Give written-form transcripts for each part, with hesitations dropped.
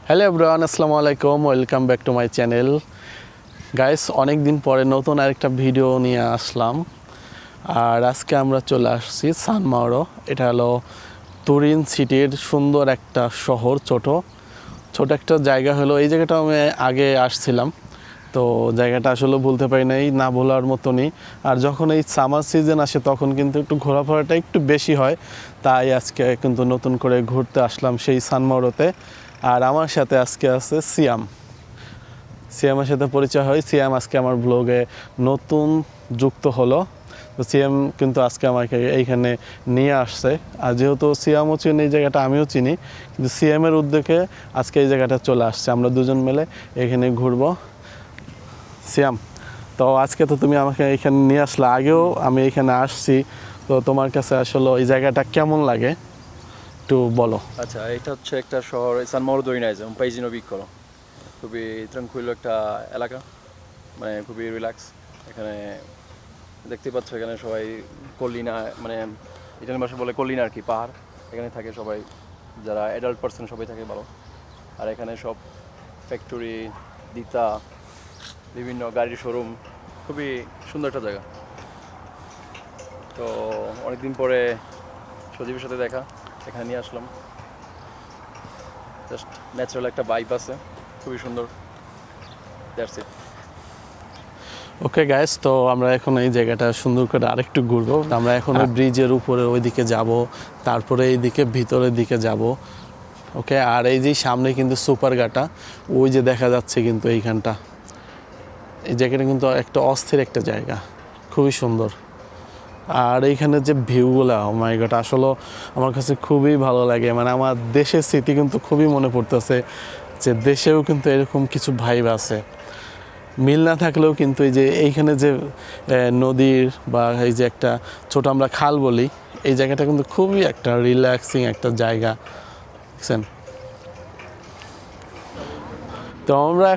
Hello everyone, আসসালামু আলাইকুম, welcome back to my channel. Guys, অনেক দিন পরে নতুন আরেকটা ভিডিও নিয়ে আসলাম। আর আজকে আমরা চলে আসছি সানমাওরো। এটা হলো তুরিন সিটির সুন্দর একটা শহর, ছোট একটা জায়গা হলো। এই জায়গাটা আমি আগে আসছিলাম, তো জায়গাটা আসলে ভুলতে পারি নাই, না ভোলার মতনই। আর যখন এই সামার সিজন আসে তখন কিন্তু একটু ঘোরাফেরাটা একটু বেশি হয়, তাই আজকে কিন্তু নতুন করে ঘুরতে আসলাম সেই সানমাওরোতে। আর আমার সাথে আজকে আছে সিয়ামের সাথে পরিচয় হয়। সিয়াম আজকে আমার ব্লগে নতুন যুক্ত হলো। তো সিয়াম কিন্তু আজকে আমাকে এইখানে নিয়ে আসছে। আর যেহেতু সিয়ামও চিনি এই জায়গাটা, আমিও চিনি, কিন্তু সিয়ামের উদ্যোগে আজকে এই জায়গাটা চলে আসছে। আমরা দুজন মিলে এখানে ঘুরবো। সিয়াম, তো আজকে তো তুমি আমাকে এখানে নিয়ে আসলে, আগেও আমি এখানে আসছি, তো তোমার কাছে আসলে এই জায়গাটা কেমন লাগে একটু বলো। আচ্ছা, এটা হচ্ছে একটা শহর, San Mauro do Inese, un paesino piccolo, খুবই ট্রাঙ্কুইলো একটা এলাকা, মানে খুবই রিল্যাক্স। এখানে দেখতে পাচ্ছ, এখানে সবাই কলিনা, মানে ইটালিয়ান ভাষা বলে কলিনা আর কি, পাহাড়। এখানে থাকে সবাই, যারা অ্যাডাল্ট পার্সন সবাই থাকে ভালো। আর এখানে সব ফ্যাক্টরি, দিতা, বিভিন্ন গাড়ির শোরুম, খুবই সুন্দর একটা জায়গা। তো অনেকদিন পরে সজীবের সাথে দেখা, এখানে নিয়ে আসলাম। জাস্ট ন্যাচারাল একটা ভাইব আছে, খুবই সুন্দর। That's it. ওকে গাইস, তো আমরা এখন এই জায়গাটা সুন্দর করে আরেকটু ঘুরবো। আমরা এখন ওই ব্রিজের উপরে ওইদিকে যাব, তারপরে এইদিকে ভিতরের দিকে যাব। ওকে, আর এই যে সামনে কিন্তু সুপার গাটা, ওই যে দেখা যাচ্ছে কিন্তু এইখানটা, এই জায়গাটা কিন্তু একটা অস্থির একটা জায়গা, খুবই সুন্দর। আর এইখানে যে ভিউগুলো, ও মাই গড, আসলে আমার কাছে খুবই ভালো লাগে। মানে আমার দেশের স্মৃতি কিন্তু খুবই মনে পড়তেছে, যে দেশেও কিন্তু এরকম কিছু ভাইব আছে। মিল না থাকলেও কিন্তু এই যে এইখানে যে নদীর বা এই যে একটা ছোট আমরা খাল বলি, এই জায়গাটা কিন্তু খুবই একটা রিল্যাক্সিং একটা জায়গা, বুঝছেন? তো আমরা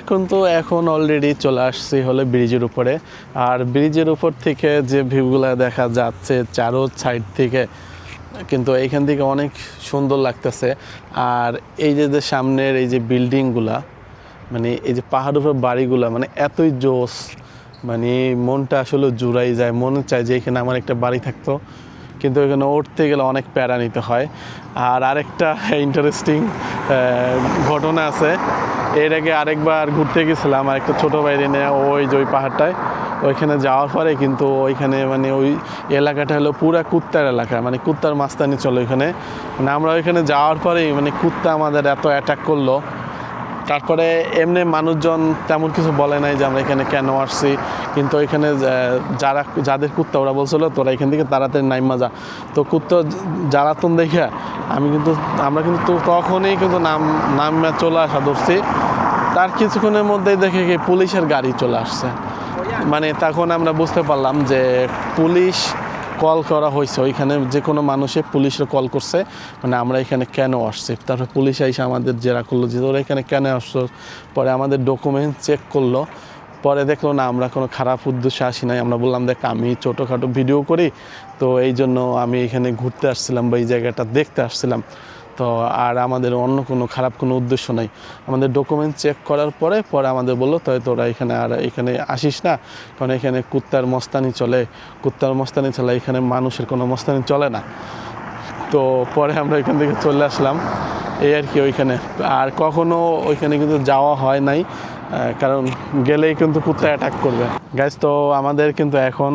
এখন অলরেডি চলে আসছি হলে ব্রিজের উপরে। আর ব্রিজের উপর থেকে যে ভিউগুলো দেখা যাচ্ছে চারো সাইড থেকে, কিন্তু এইখান থেকে অনেক সুন্দর লাগতেছে। আর এই যে সামনের এই যে বিল্ডিংগুলা, মানে এই যে পাহাড়ের উপর বাড়িগুলা, মানে এতই জোস, মানে মনটা আসলে জুড়াই যায়। মনে চায় যে এখানে আমার একটা বাড়ি থাকতো, কিন্তু এখানে উঠতে গেলে অনেক প্যারা নিতে হয়। আর আরেকটা ইন্টারেস্টিং ঘটনা আছে। এর আগে আরেকবার ঘুরতে গেছিলাম আর একটা ছোটো বাইরে নিয়ে, ওই যে ওই পাহাড়টায়, ওইখানে যাওয়ার পরে কিন্তু ওইখানে মানে ওই এলাকাটা হলো পুরা কুত্তার এলাকা, মানে কুত্তার মাস্তানি চলে ওইখানে। মানে আমরা ওইখানে যাওয়ার পরেই মানে কুত্তা আমাদের এত অ্যাটাক করলো। তারপরে এমনি মানুষজন তেমন কিছু বলে নাই যে আমরা এখানে কেন আসছি, কিন্তু এখানে যাদের কুত্তা, ওরা বলছিল তোরা এখান থেকে তাড়াতাড়ি নাইমা যা। তো কুত্তা জ্বালাতন দেখে আমরা কিন্তু তখনই কিন্তু নামে চলে আসা ধরছি। তার কিছুক্ষণের মধ্যেই দেখে কি পুলিশের গাড়ি চলে আসছে। মানে তখন আমরা বুঝতে পারলাম যে পুলিশ কল করা হয়েছে, ওইখানে যে কোনো মানুষে পুলিশে কল করছে, মানে আমরা এখানে কেন আসছি। তারপরে পুলিশ এসে আমাদের জেরা করলো যে তোরা এখানে কেন আসছো। পরে আমাদের ডকুমেন্ট চেক করলো, পরে দেখলো না আমরা কোনো খারাপ উদ্দেশ্যে আসি নাই। আমরা বললাম দেখ, আমি ছোটোখাটো ভিডিও করি, তো এই জন্য আমি এখানে ঘুরতে আসছিলাম বা এই জায়গাটা দেখতে আসছিলাম, তো আর আমাদের অন্য কোনো খারাপ কোনো উদ্দেশ্য নাই। আমাদের ডকুমেন্ট চেক করার পরে আমাদের বললো তাই তোরা এখানে আসিস না, কারণ এখানে কুত্তার মস্তানি চলে, এখানে মানুষের কোনো মস্তানি চলে না। তো পরে আমরা এখান থেকে চলে আসলাম, এই আর কি। ওইখানে আর কখনো ওইখানে কিন্তু যাওয়া হয় নাই, কারণ গেলেই কিন্তু কুত্তা অ্যাটাক করবে। গাইস, তো আমাদের কিন্তু এখন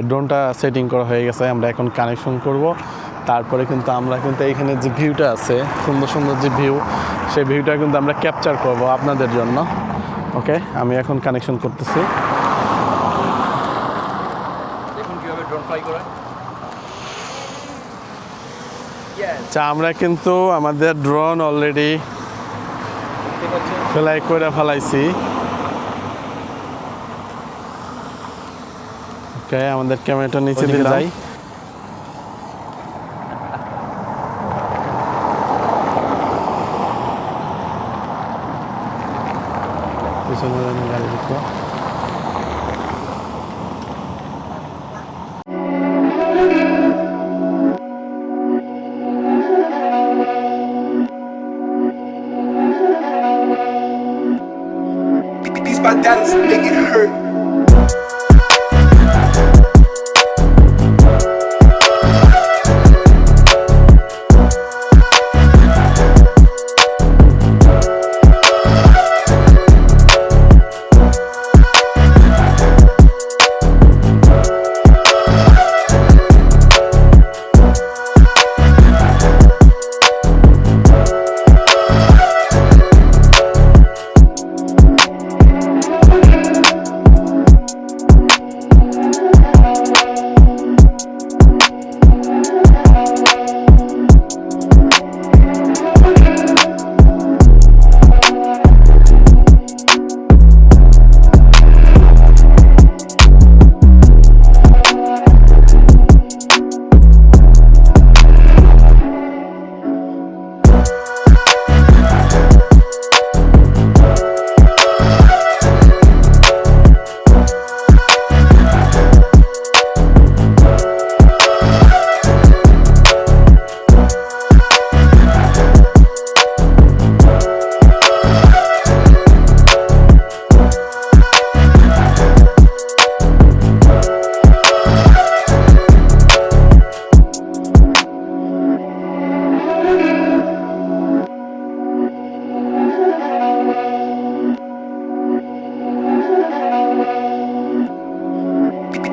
ড্রোনটা সেটিং করা হয়ে গেছে, আমরা এখন কানেকশন করব। তারপরে কিন্তু আমরা কিন্তু এইখানে যে ভিউটা আছে, সুন্দর সুন্দর যে ভিউ, সেই ভিউটা কিন্তু আমরা ক্যাপচার করব আপনাদের জন্য। ওকে, আমি এখন কানেকশন করতেছি। দেখুন কীভাবে ড্রোন ফ্লাই করে। আচ্ছা, আমরা কিন্তু আমাদের ড্রোন অলরেডি ফ্লাই করে ফেলাইছি। ওকে, আমাদের ক্যামেরাটা নিচে দিয়ে যাই। গাড়ি দেখো, by Dallas, make it hurt.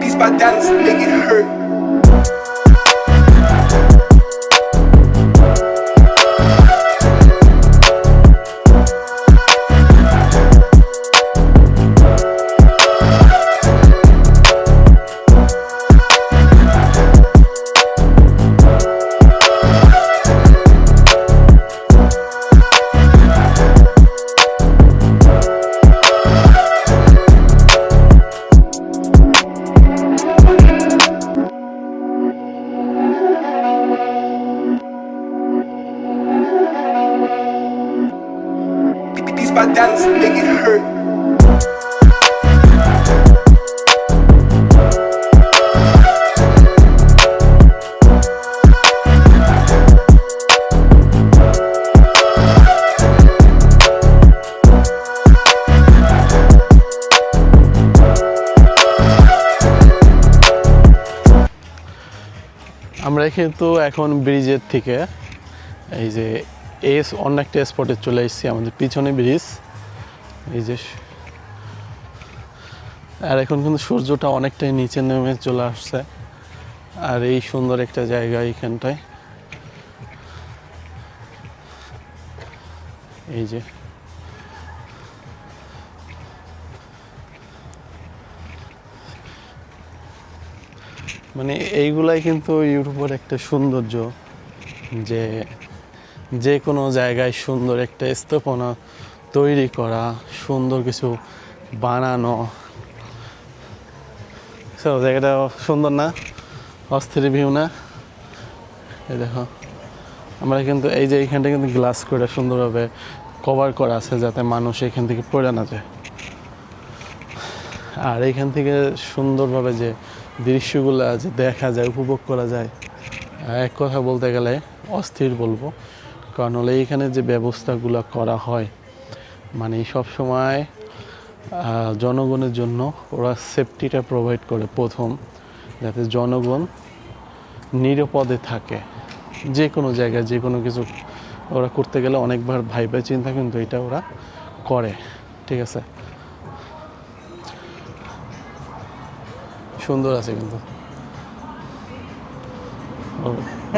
Beats by Dallas, make it hurt. Beats by Dallas, make it hurt. আমরা কিন্তু এখন ব্রিজের থেকে এই যে অন্য একটা স্পটে চলে এসেছি, আমাদের পিছনে ব্রিজ এই যে। আর এখন কিন্তু সূর্যটা অনেকটাই নিচে নেমে চলে আসছে, আর এই সুন্দর একটা জায়গা এইখানটায় এই যে। মানে এইগুলাই কিন্তু ইউরোপের একটা সৌন্দর্য, যে যে কোনো জায়গায় সুন্দর একটা স্থাপনা তৈরি করা, সুন্দর কিছু বানানো। জায়গাটা সুন্দর না? অস্থির ভিউ না? এই দেখো, আমরা কিন্তু এই যে এইখানটা কিন্তু গ্লাস করে সুন্দরভাবে কভার করা আছে, যাতে মানুষ এখান থেকে পড়ে না যায়। আর এইখান থেকে সুন্দরভাবে যে দৃশ্যগুলো যে দেখা যায়, উপভোগ করা যায়, এক কথা বলতে গেলে অস্থির বলবো। কারণ হলে এইখানে যে ব্যবস্থাগুলো করা হয়, মানে সব সময় জনগণের জন্য ওরা সেফটিটা প্রোভাইড করে প্রথম, যাতে জনগণ নিরাপদে থাকে। যে কোনো জায়গায় যে কোনো কিছু ওরা করতে গেলে অনেকবার ভাইবা চিন্তা কিন্তু এটা ওরা করে, ঠিক আছে। সুন্দর আছে কিন্তু।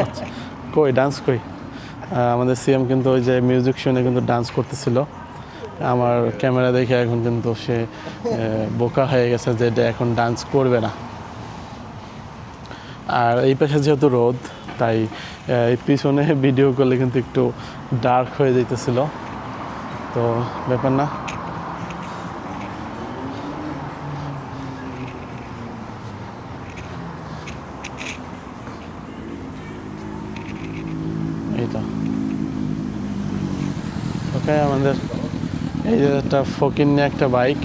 আচ্ছা, কই ডান্স কই? আমাদের সিএম কিন্তু ওই যে মিউজিক শুনে কিন্তু ডান্স করতেছিল। আমার ক্যামেরা দেখে এখন কিন্তু সে বোকা হয়ে গেছে যে এখন ডান্স করবে না। আর এই পাশে যেহেতু রোদ, তাই এই পিছনে ভিডিও করলে কিন্তু একটু ডার্ক হয়ে যাইতেছিল, তো ব্যাপার না। এই তো ওকে, আমাদের এই যে একটা ফকির নিয়ে একটা বাইক,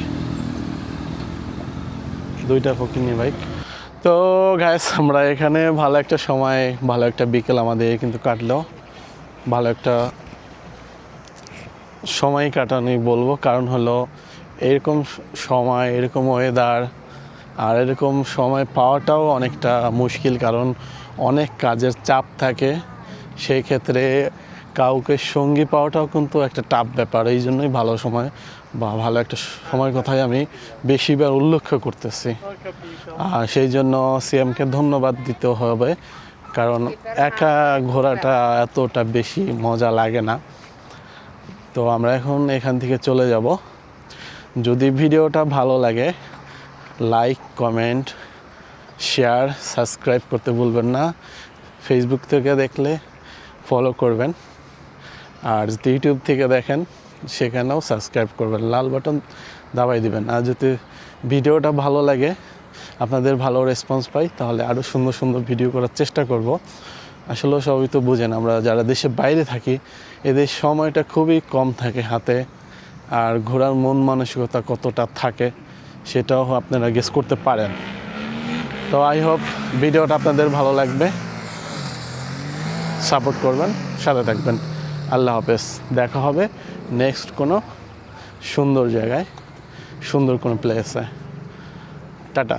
দুইটা ফকির নিয়ে বাইক। তো গাইস, আমরা এখানে ভালো একটা সময়, ভালো একটা বিকেল আমাদের কিন্তু কাটলো। ভালো একটা সময় কাটানি বলবো, কারণ হলো এরকম সময়, এরকম ওয়েদার আর এরকম সময় পাওয়াটাও অনেকটা মুশকিল, কারণ অনেক কাজের চাপ থাকে। সেই ক্ষেত্রে কাউকে সঙ্গী পাওয়াটাও কিন্তু একটা টাফ ব্যাপার। এই জন্যই ভালো সময় বা ভালো একটা সময়ের কথাই আমি বেশিবার উল্লেখ করতেছি। আর সেই জন্য সিএমকে ধন্যবাদ দিতে হবে, কারণ একা ঘোরাটা এতটা বেশি মজা লাগে না। তো আমরা এখন এখান থেকে চলে যাব। যদি ভিডিওটা ভালো লাগে লাইক, কমেন্ট, শেয়ার, সাবস্ক্রাইব করতে ভুলবেন না। ফেসবুক থেকে দেখলে ফলো করবেন, আর যদি ইউটিউব থেকে দেখেন সেখানেও সাবস্ক্রাইব করবেন, লাল বাটন দাবাই দিবেন। আর যদি ভিডিওটা ভালো লাগে, আপনাদের ভালো রেসপন্স পাই, তাহলে আরও সুন্দর সুন্দর ভিডিও করার চেষ্টা করব। আসলে সবই তো বুঝেন, আমরা যারা দেশের বাইরে থাকি এদের সময়টা খুবই কম থাকে হাতে, আর ঘোরার মন মানসিকতা কতটা থাকে সেটাও আপনারা গেস করতে পারেন। তো আই হোপ ভিডিওটা আপনাদের ভালো লাগবে, সাপোর্ট করবেন, সাথে থাকবেন। আল্লাহ হাফেজ, দেখা হবে নেক্সট কোনো সুন্দর জায়গায়, সুন্দর কোনো প্লেসে। টাটা।